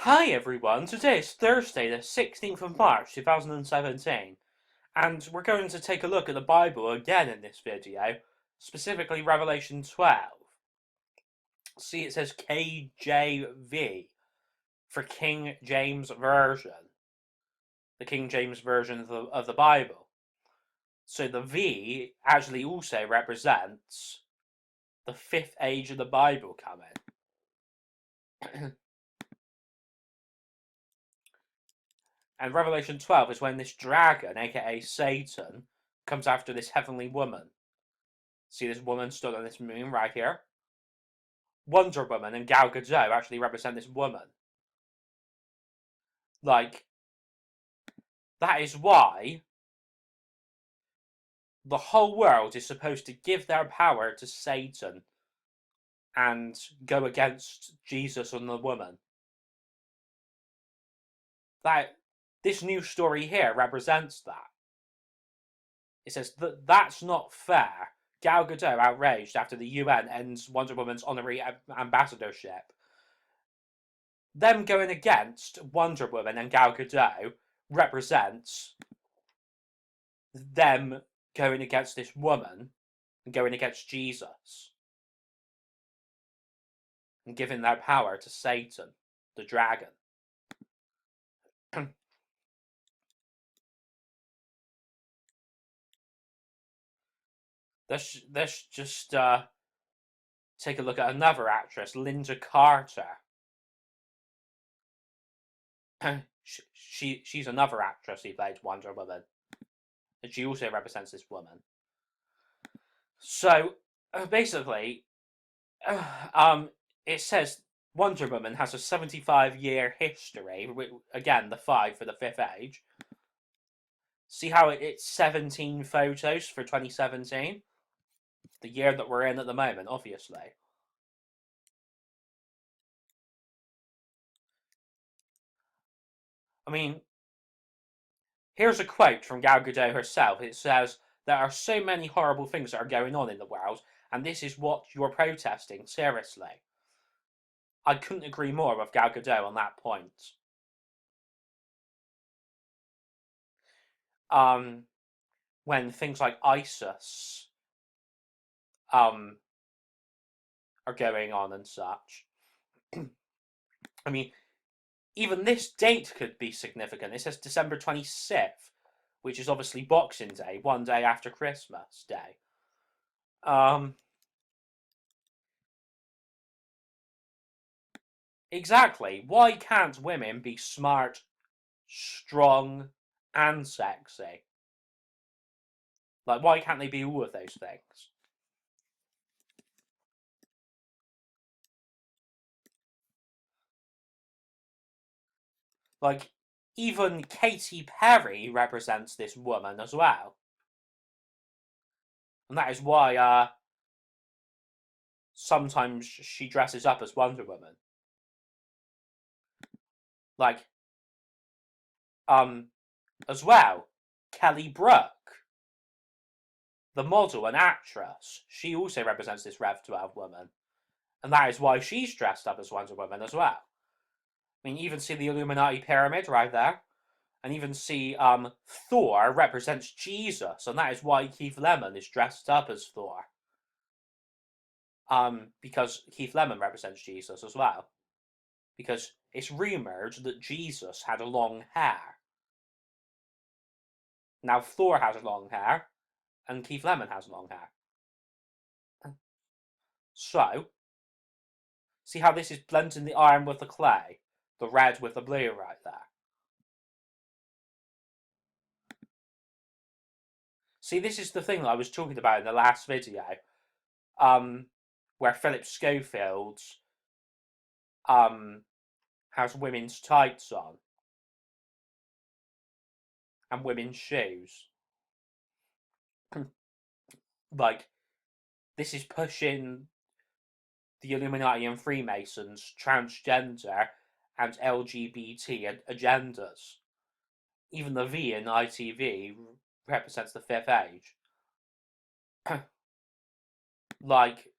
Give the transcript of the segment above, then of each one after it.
Hi everyone, today is Thursday the 16th of March 2017 and we're going to take a look at the Bible again in this video, specifically Revelation 12. See, it says KJV for King James Version, the King James Version of the Bible. So the V actually also represents the 5th age of the Bible coming. And Revelation 12 is when this dragon, aka Satan, comes after this heavenly woman. See this woman stood on this moon right here? Wonder Woman and Gal Gadot actually represent this woman. Like, that is why the whole world is supposed to give their power to Satan and go against Jesus and the woman. This new story here represents that. It says that that's not fair. Gal Gadot outraged after the UN ends Wonder Woman's honorary ambassadorship. Them going against Wonder Woman and Gal Gadot represents them going against this woman and going against Jesus and giving their power to Satan, the dragon. Let's just take a look at another actress, Linda Carter. She's another actress who played Wonder Woman, and she also represents this woman. So basically, it says Wonder Woman has a 75-year history. Again, the 5 for the 5th age. See how it's 17 photos for 2017? The year that we're in at the moment, obviously. I mean, here's a quote from Gal Gadot herself. It says, "There are so many horrible things that are going on in the world, and this is what you're protesting, seriously." I couldn't agree more with Gal Gadot on that point. When things like ISIS are going on and such. I mean, even this date could be significant. It says December 26th, which is obviously Boxing Day, one day after Christmas Day. Exactly. Why can't women be smart, strong, and sexy? Like, why can't they be all of those things? Like, even Katy Perry represents this woman as well. And that is why, sometimes she dresses up as Wonder Woman. Like, as well, Kelly Brook, the model and actress, she also represents this Rev 12 woman. And that is why she's dressed up as Wonder Woman as well. I mean, even see the Illuminati pyramid right there. And even see Thor represents Jesus, and that is why Keith Lemon is dressed up as Thor. Because Keith Lemon represents Jesus as well. Because it's rumoured that Jesus had long hair. Now Thor has long hair, and Keith Lemon has long hair. So, see how this is blending the iron with the clay? The red with the blue right there. See, this is the thing that I was talking about in the last video. Where Philip Schofield has women's tights on. And women's shoes. Like, this is pushing the Illuminati and Freemasons, transgender, and LGBT agendas. Even the V in ITV represents the 5th age. Like,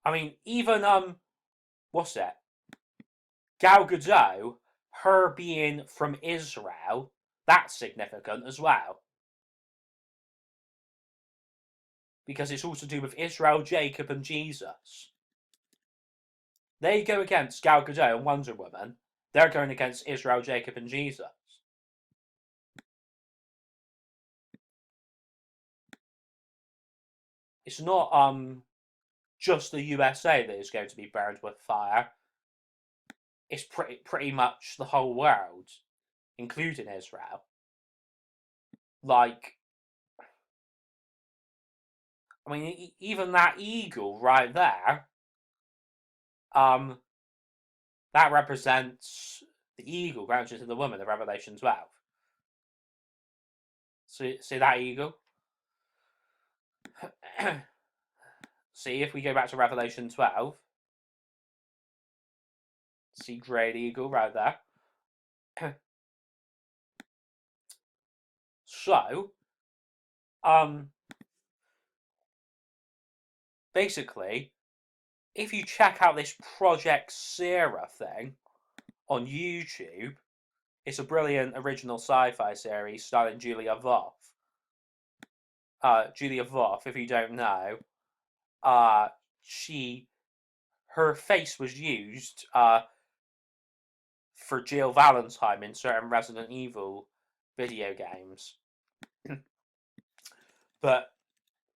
I mean, even, what's it? Gal Gadot, her being from Israel, that's significant as well. Because it's all to do with Israel, Jacob, and Jesus. They go against Gal Gadot and Wonder Woman. They're going against Israel, Jacob, and Jesus. It's not just the USA that is going to be burned with fire. It's pretty much the whole world, including Israel. Like, I mean, even that eagle right there, that represents the eagle granted to the woman of Revelation 12. See that eagle? See, if we go back to Revelation 12, see great eagle right there. So, basically, if you check out this Project S.E.R.A thing on YouTube, it's a brilliant original sci-fi series starring Julia Voff. Julia Voff, if you don't know, her face was used for Jill Valentine in certain Resident Evil video games. But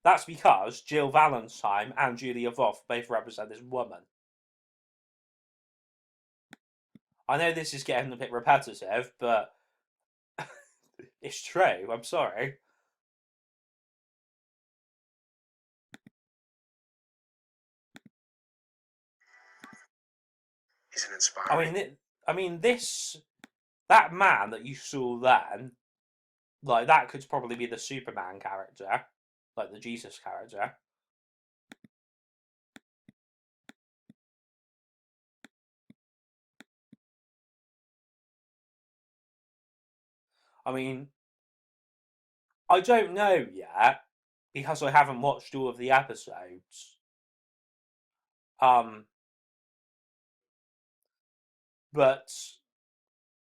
that's because Jill Valentine and Julia Voff both represent this woman. I know this is getting a bit repetitive, but it's true. I'm sorry. Isn't inspiring? I mean, that man that you saw then, like that could probably be the Superman character, like the Jesus character. I mean, I don't know yet because I haven't watched all of the episodes. But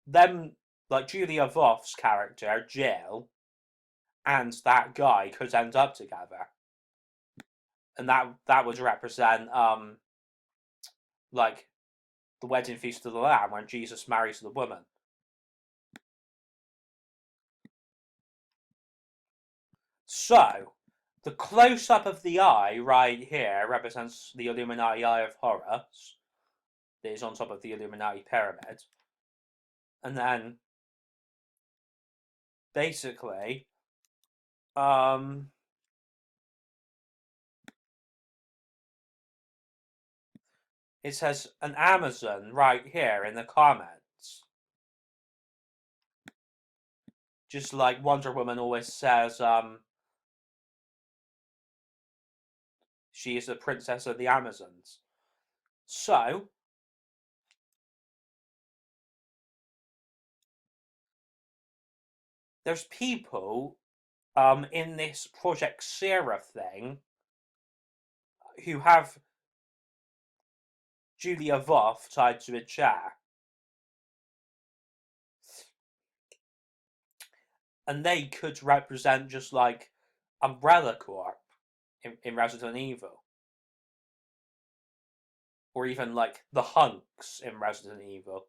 them, like Julia Voff's character Jill and that guy could end up together, and that would represent like the wedding feast of the Lamb when Jesus marries the woman. So, the close-up of the eye right here represents the Illuminati Eye of Horus that is on top of the Illuminati pyramid. And then, basically, it says an Amazon right here in the comments. Just like Wonder Woman always says, she is the princess of the Amazons. So, there's people in this Project S.E.R.A thing who have Julia Voff tied to a chair. And they could represent just like Umbrella Corp in Resident Evil. Or even like the Hunks in Resident Evil.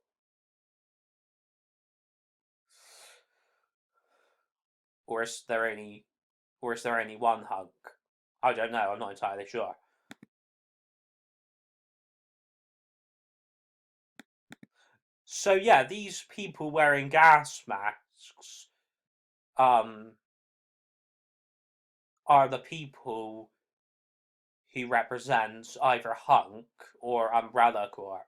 Or is there only one hunk? I don't know, I'm not entirely sure. So yeah, these people wearing gas masks are the people who represent either Hunk or Umbrella Corp.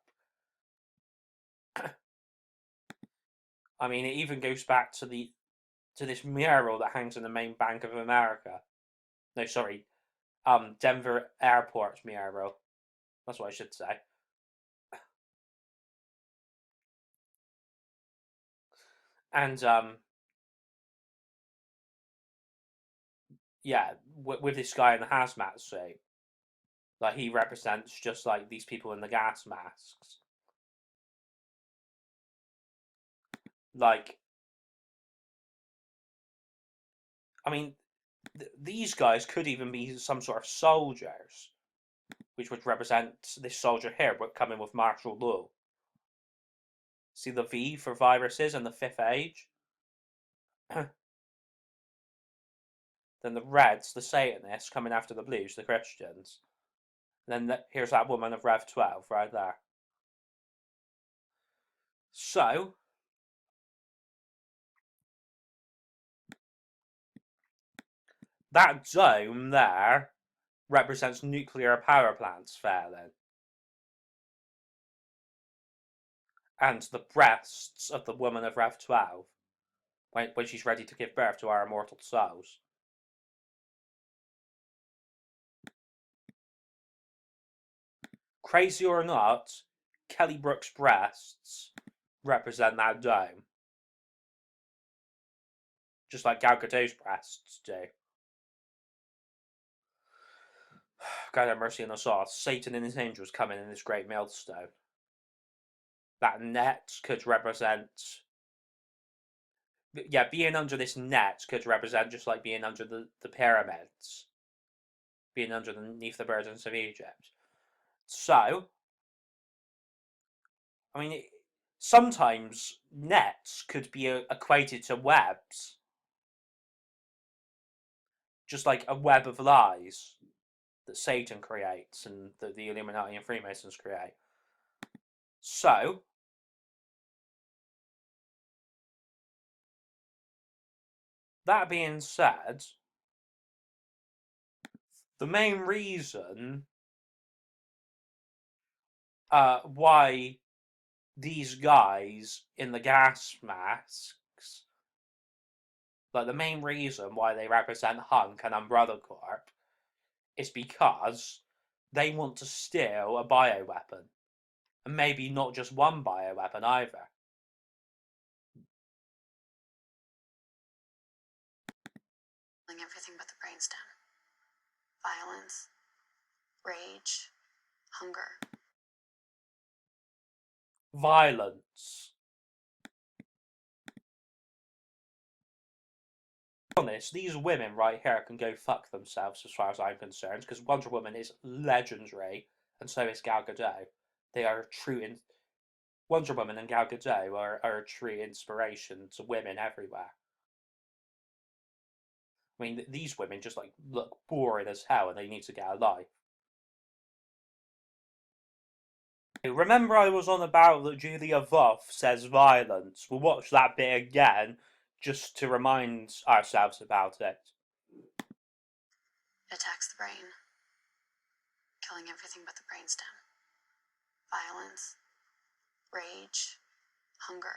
I mean, it even goes back to this mural that hangs in the main Bank of America. No, sorry, Denver Airport mural. That's what I should say. And yeah, with this guy in the hazmat suit, like he represents just like these people in the gas masks. Like, I mean, these guys could even be some sort of soldiers, which would represent this soldier here, but coming with martial law. See the V for viruses and the fifth age? Then the reds, the Satanists, coming after the blues, the Christians. And then here's that woman of Rev 12 right there. So, that dome there represents nuclear power plants, fair then. And the breasts of the woman of Rev 12 when she's ready to give birth to our immortal souls. Crazy or not, Kelly Brook's breasts represent that dome. Just like Gal Gadot's breasts do. God have mercy on us all. Satan and his angels coming in this great millstone. That net could represent... Yeah, being under this net could represent just like being under the pyramids. Being underneath the burdens of Egypt. So, I mean, sometimes nets could be equated to webs. Just like a web of lies that Satan creates and that the Illuminati and Freemasons create. So, that being said, the main reason why these guys in the gas masks, like the main reason why they represent Hunk and Umbrella Corp, is because they want to steal a bioweapon. And maybe not just one bioweapon either. Everything but the brainstem. Violence, rage, hunger. Violence. Honest, these women right here can go fuck themselves as far as I'm concerned, because Wonder Woman is legendary, and so is Gal Gadot. They are true Wonder Woman and Gal Gadot are a true inspiration to women everywhere. I mean, these women just like look boring as hell and they need to get a life. Remember I was on about that Julia Voff says violence. We'll watch that bit again just to remind ourselves about it. It attacks the brain, killing everything but the brainstem. Violence, rage, hunger,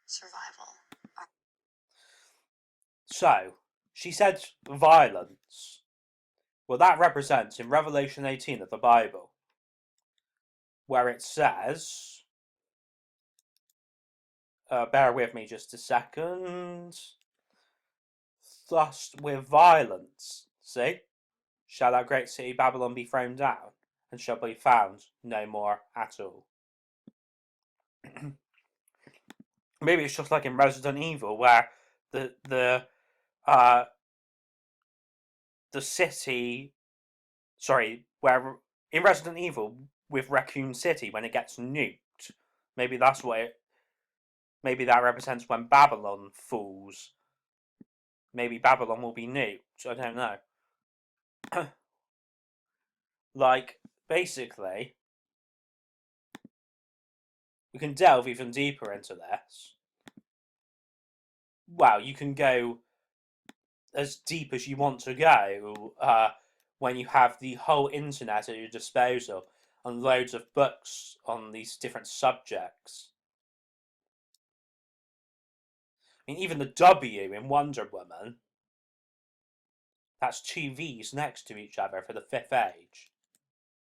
survival. So, she said violence. Well, that represents in Revelation 18 of the Bible, where it says, bear with me just a second, thus with violence, see, shall that great city Babylon be thrown down, and shall be found no more at all. Maybe it's just like in Resident Evil, where the city, sorry, where in Resident Evil with Raccoon City when it gets nuked, maybe that's what it. Maybe that represents when Babylon falls. Maybe Babylon will be nuked. I don't know. Like, basically, we can delve even deeper into this. Well, you can go as deep as you want to go when you have the whole internet at your disposal and loads of books on these different subjects. I mean, even the W in Wonder Woman, that's two V's next to each other for the fifth age.